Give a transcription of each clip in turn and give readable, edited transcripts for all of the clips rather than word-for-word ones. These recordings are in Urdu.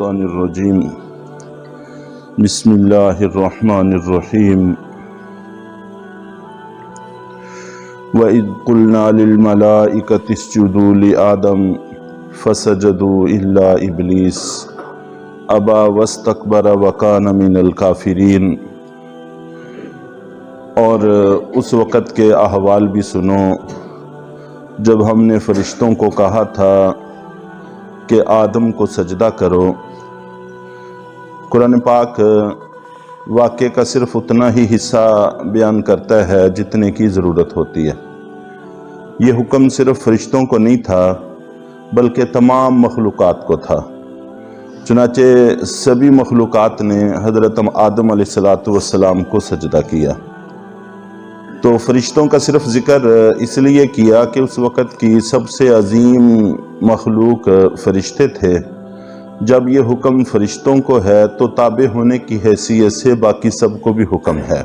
الشیطان الرجیم بسم اللہ الرحمن الرحیم وَإِذْ قُلْنَا لِلْمَلَائِكَةِ اسْجُدُوا لِآدَمَ فَسَجَدُوا إِلَّا إِبْلِيسَ أَبَى وَاسْتَكْبَرَ وَكَانَ مِنَ الْكَافِرِينَ۔ اور اس وقت کے احوال بھی سنو جب ہم نے فرشتوں کو کہا تھا کہ آدم کو سجدہ کرو۔ قرآن پاک واقعے کا صرف اتنا ہی حصہ بیان کرتا ہے جتنے کی ضرورت ہوتی ہے۔ یہ حکم صرف فرشتوں کو نہیں تھا بلکہ تمام مخلوقات کو تھا، چنانچہ سبھی مخلوقات نے حضرت آدم علیہ السلام کو سجدہ کیا۔ تو فرشتوں کا صرف ذکر اس لیے کیا کہ اس وقت کی سب سے عظیم مخلوق فرشتے تھے۔ جب یہ حکم فرشتوں کو ہے تو تابع ہونے کی حیثیت سے باقی سب کو بھی حکم ہے۔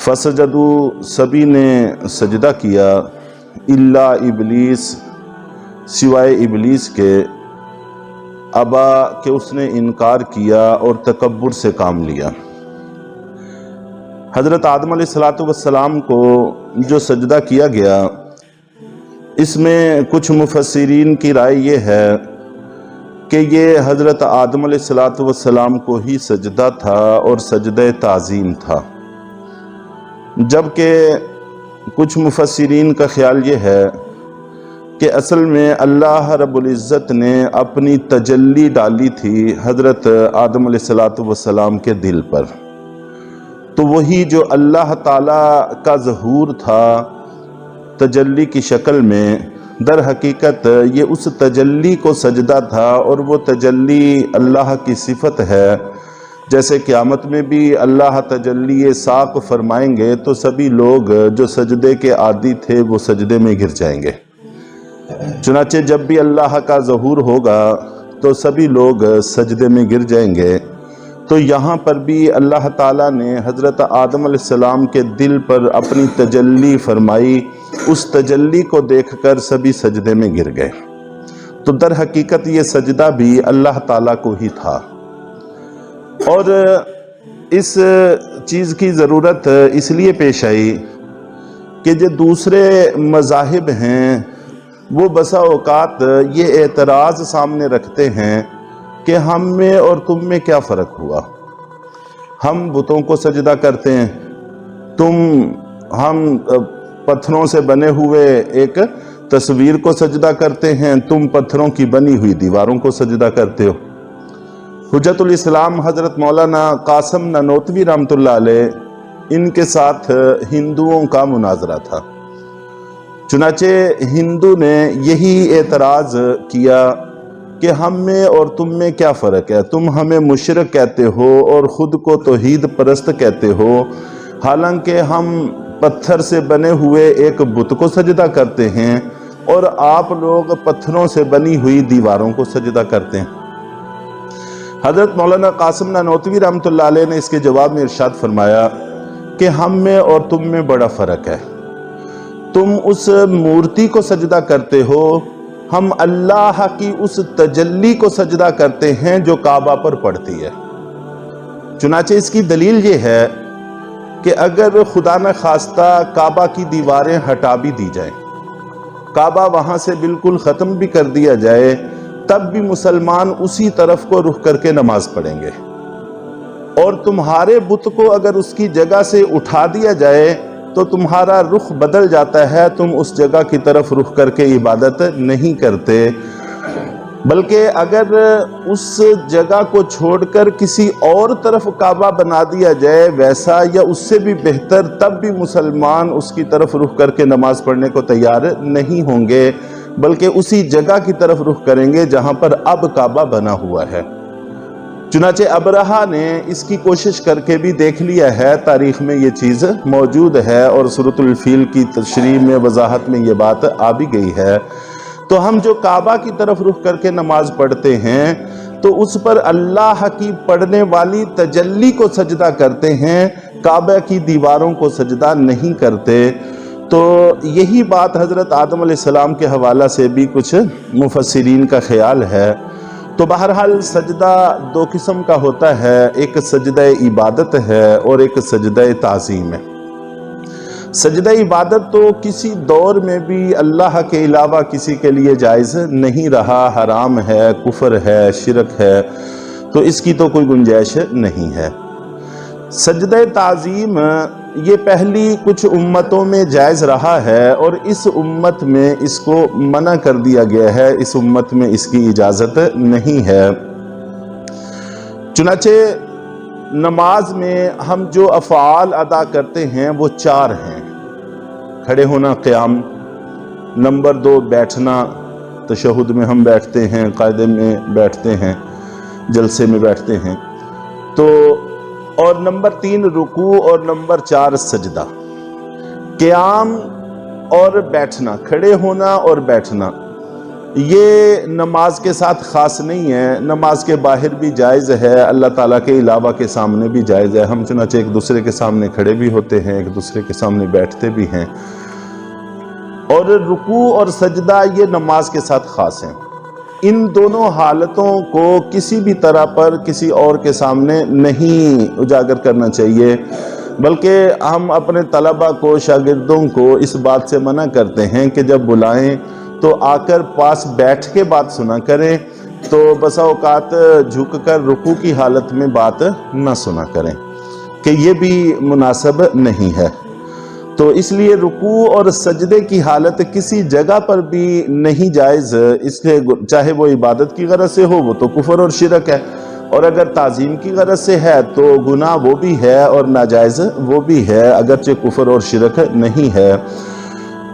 فسجدوا، سبھی نے سجدہ کیا، الا ابلیس، سوائے ابلیس کے، ابا کہ اس نے انکار کیا اور تکبر سے کام لیا۔ حضرت آدم علیہ السلام کو جو سجدہ کیا گیا، اس میں کچھ مفسرین کی رائے یہ ہے کہ یہ حضرت آدم علیہ السلام کو ہی سجدہ تھا اور سجدہ تعظیم تھا، جبکہ کچھ مفسرین کا خیال یہ ہے کہ اصل میں اللہ رب العزت نے اپنی تجلی ڈالی تھی حضرت آدم علیہ السلام کے دل پر، تو وہی جو اللہ تعالیٰ کا ظہور تھا تجلی کی شکل میں، در حقیقت یہ اس تجلی کو سجدہ تھا، اور وہ تجلی اللہ کی صفت ہے۔ جیسے قیامت میں بھی اللہ تجلی ساق فرمائیں گے تو سبھی لوگ جو سجدے کے عادی تھے وہ سجدے میں گر جائیں گے۔ چنانچہ جب بھی اللہ کا ظہور ہوگا تو سبھی لوگ سجدے میں گر جائیں گے۔ تو یہاں پر بھی اللہ تعالیٰ نے حضرت آدم علیہ السلام کے دل پر اپنی تجلی فرمائی، اس تجلی کو دیکھ کر سبھی سجدے میں گر گئے۔ تو در حقیقت یہ سجدہ بھی اللہ تعالیٰ کو ہی تھا، اور اس چیز کی ضرورت اس لیے پیش آئی کہ جو دوسرے مذاہب ہیں وہ بسا اوقات یہ اعتراض سامنے رکھتے ہیں کہ ہم میں اور تم میں کیا فرق ہوا؟ ہم بتوں کو سجدہ کرتے ہیں، ہم پتھروں سے بنے ہوئے ایک تصویر کو سجدہ کرتے ہیں، تم پتھروں کی بنی ہوئی دیواروں کو سجدہ کرتے ہو۔ حجت الاسلام حضرت مولانا قاسم نانوتوی رحمۃ اللہ علیہ، ان کے ساتھ ہندوؤں کا مناظرہ تھا۔ چنانچہ ہندو نے یہی اعتراض کیا کہ ہم میں اور تم میں کیا فرق ہے؟ تم ہمیں مشرک کہتے ہو اور خود کو توحید پرست کہتے ہو، حالانکہ ہم پتھر سے بنے ہوئے ایک بت کو سجدہ کرتے ہیں اور آپ لوگ پتھروں سے بنی ہوئی دیواروں کو سجدہ کرتے ہیں۔ حضرت مولانا قاسم نانوتوی رحمۃ اللہ علیہ نے اس کے جواب میں ارشاد فرمایا کہ ہم میں اور تم میں بڑا فرق ہے۔ تم اس مورتی کو سجدہ کرتے ہو، ہم اللہ کی اس تجلی کو سجدہ کرتے ہیں جو کعبہ پر پڑتی ہے۔ چنانچہ اس کی دلیل یہ ہے کہ اگر خدا نخواستہ کعبہ کی دیواریں ہٹا بھی دی جائیں، کعبہ وہاں سے بالکل ختم بھی کر دیا جائے، تب بھی مسلمان اسی طرف کو رخ کر کے نماز پڑھیں گے، اور تمہارے بت کو اگر اس کی جگہ سے اٹھا دیا جائے تو تمہارا رخ بدل جاتا ہے، تم اس جگہ کی طرف رخ کر کے عبادت نہیں کرتے، بلکہ اگر اس جگہ کو چھوڑ کر کسی اور طرف کعبہ بنا دیا جائے ویسا یا اس سے بھی بہتر، تب بھی مسلمان اس کی طرف رخ کر کے نماز پڑھنے کو تیار نہیں ہوں گے، بلکہ اسی جگہ کی طرف رخ کریں گے جہاں پر اب کعبہ بنا ہوا ہے۔ چنانچہ ابرہہ نے اس کی کوشش کر کے بھی دیکھ لیا ہے، تاریخ میں یہ چیز موجود ہے، اور سورۃ الفیل کی تشریح میں وضاحت میں یہ بات آ بھی گئی ہے۔ تو ہم جو کعبہ کی طرف رخ کر کے نماز پڑھتے ہیں تو اس پر اللہ کی پڑھنے والی تجلی کو سجدہ کرتے ہیں، کعبہ کی دیواروں کو سجدہ نہیں کرتے۔ تو یہی بات حضرت آدم علیہ السلام کے حوالہ سے بھی کچھ مفسرین کا خیال ہے۔ تو بہرحال سجدہ دو قسم کا ہوتا ہے، ایک سجدہ عبادت ہے اور ایک سجدہ تعظیم ہے۔ سجدہ عبادت تو کسی دور میں بھی اللہ کے علاوہ کسی کے لیے جائز نہیں رہا، حرام ہے، کفر ہے، شرک ہے، تو اس کی تو کوئی گنجائش نہیں ہے۔ سجدہ تعظیم یہ پہلی کچھ امتوں میں جائز رہا ہے، اور اس امت میں اس کو منع کر دیا گیا ہے، اس امت میں اس کی اجازت نہیں ہے۔ چنانچہ نماز میں ہم جو افعال ادا کرتے ہیں وہ 4 ہیں: کھڑے ہونا، قیام، نمبر 2 بیٹھنا، تشہد میں ہم بیٹھتے ہیں، قاعدے میں بیٹھتے ہیں، جلسے میں بیٹھتے ہیں، اور نمبر 3 رکوع، اور نمبر 4 سجدہ۔ قیام اور بیٹھنا، کھڑے ہونا اور بیٹھنا، یہ نماز کے ساتھ خاص نہیں ہے، نماز کے باہر بھی جائز ہے، اللہ تعالیٰ کے علاوہ کے سامنے بھی جائز ہے۔ ہم چنانچہ ایک دوسرے کے سامنے کھڑے بھی ہوتے ہیں، ایک دوسرے کے سامنے بیٹھتے بھی ہیں۔ اور رکوع اور سجدہ یہ نماز کے ساتھ خاص ہیں۔ ان دونوں حالتوں کو کسی بھی طرح پر کسی اور کے سامنے نہیں اجاگر کرنا چاہیے، بلکہ ہم اپنے طلبہ کو، شاگردوں کو اس بات سے منع کرتے ہیں کہ جب بلائیں تو آ کر پاس بیٹھ کے بات سنا کریں، تو بسا اوقات جھک کر رکوع کی حالت میں بات نہ سنا کریں، کہ یہ بھی مناسب نہیں ہے۔ تو اس لیے رکوع اور سجدے کی حالت کسی جگہ پر بھی نہیں جائز، اس لیے چاہے وہ عبادت کی غرض سے ہو وہ تو کفر اور شرک ہے، اور اگر تعظیم کی غرض سے ہے تو گناہ وہ بھی ہے اور ناجائز وہ بھی ہے، اگرچہ کفر اور شرک نہیں ہے۔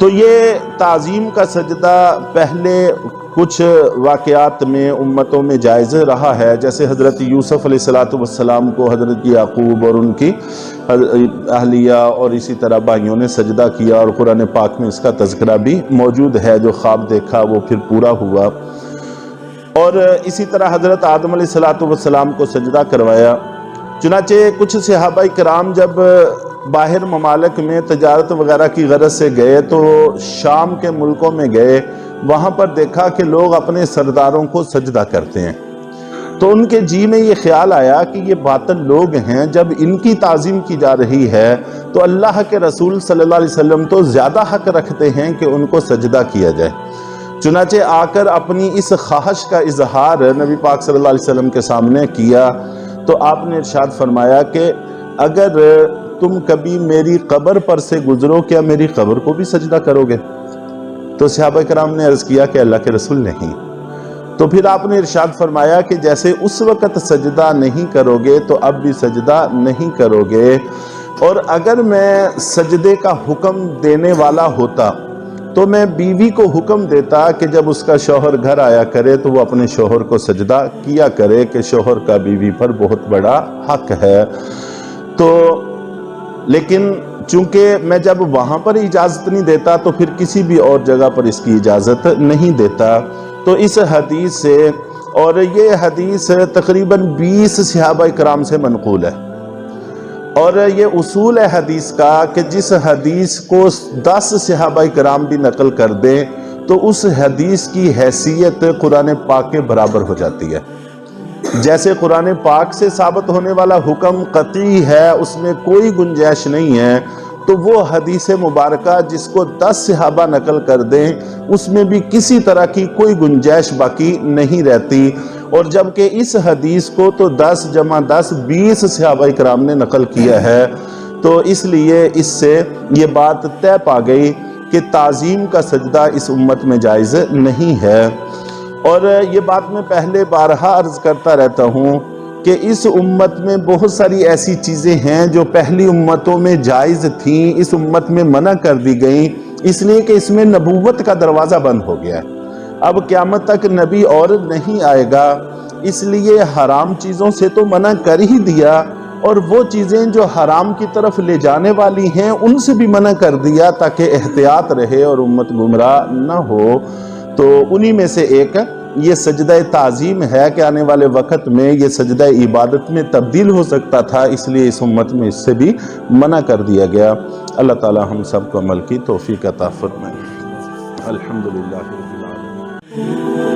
تو یہ تعظیم کا سجدہ پہلے کچھ واقعات میں امتوں میں جائز رہا ہے، جیسے حضرت یوسف علیہ السلام کو حضرت یعقوب اور ان کی اہلیہ اور اسی طرح بھائیوں نے سجدہ کیا، اور قرآن پاک میں اس کا تذکرہ بھی موجود ہے، جو خواب دیکھا وہ پھر پورا ہوا۔ اور اسی طرح حضرت آدم علیہ السلام کو سجدہ کروایا۔ چنانچہ کچھ صحابہ کرام جب باہر ممالک میں تجارت وغیرہ کی غرض سے گئے تو شام کے ملکوں میں گئے، وہاں پر دیکھا کہ لوگ اپنے سرداروں کو سجدہ کرتے ہیں، تو ان کے جی میں یہ خیال آیا کہ یہ باطل لوگ ہیں، جب ان کی تعظیم کی جا رہی ہے تو اللہ کے رسول صلی اللہ علیہ وسلم تو زیادہ حق رکھتے ہیں کہ ان کو سجدہ کیا جائے۔ چنانچہ آ کر اپنی اس خواہش کا اظہار نبی پاک صلی اللہ علیہ وسلم کے سامنے کیا، تو آپ نے ارشاد فرمایا کہ اگر تم کبھی میری قبر پر سے گزرو کیا میری قبر کو بھی سجدہ کرو گے؟ تو صحابہ کرام نے عرض کیا کہ اللہ کے رسول نہیں۔ تو پھر آپ نے ارشاد فرمایا کہ جیسے اس وقت سجدہ نہیں کرو گے تو اب بھی سجدہ نہیں کرو گے، اور اگر میں سجدے کا حکم دینے والا ہوتا تو میں بیوی کو حکم دیتا کہ جب اس کا شوہر گھر آیا کرے تو وہ اپنے شوہر کو سجدہ کیا کرے، کہ شوہر کا بیوی پر بہت بڑا حق ہے۔ تو لیکن چونکہ میں جب وہاں پر اجازت نہیں دیتا تو پھر کسی بھی اور جگہ پر اس کی اجازت نہیں دیتا۔ تو اس حدیث سے، اور یہ حدیث تقریباً 20 صحابہ کرام سے منقول ہے، اور یہ اصول ہے حدیث کا کہ جس حدیث کو 10 صحابہ کرام بھی نقل کر دیں تو اس حدیث کی حیثیت قرآن پاک کے برابر ہو جاتی ہے۔ جیسے قرآن پاک سے ثابت ہونے والا حکم قطعی ہے، اس میں کوئی گنجائش نہیں ہے، تو وہ حدیث مبارکہ جس کو 10 صحابہ نقل کر دیں اس میں بھی کسی طرح کی کوئی گنجائش باقی نہیں رہتی، اور جبکہ اس حدیث کو تو 10 جمع 10 20 صحابہ کرام نے نقل کیا ہے، تو اس لیے اس سے یہ بات طے پا گئی کہ تعظیم کا سجدہ اس امت میں جائز نہیں ہے۔ اور یہ بات میں پہلے بارہا عرض کرتا رہتا ہوں کہ اس امت میں بہت ساری ایسی چیزیں ہیں جو پہلی امتوں میں جائز تھیں، اس امت میں منع کر دی گئیں، اس لیے کہ اس میں نبوت کا دروازہ بند ہو گیا ہے۔ اب قیامت تک نبی اور نہیں آئے گا، اس لیے حرام چیزوں سے تو منع کر ہی دیا، اور وہ چیزیں جو حرام کی طرف لے جانے والی ہیں ان سے بھی منع کر دیا تاکہ احتیاط رہے اور امت گمراہ نہ ہو۔ تو انہی میں سے ایک یہ سجدہ تعظیم ہے کہ آنے والے وقت میں یہ سجدہ عبادت میں تبدیل ہو سکتا تھا، اس لیے اس امت میں اس سے بھی منع کر دیا گیا۔ اللہ تعالی ہم سب کو عمل کی توفیق عطا فرمائے۔ الحمدللہ رب العالمین۔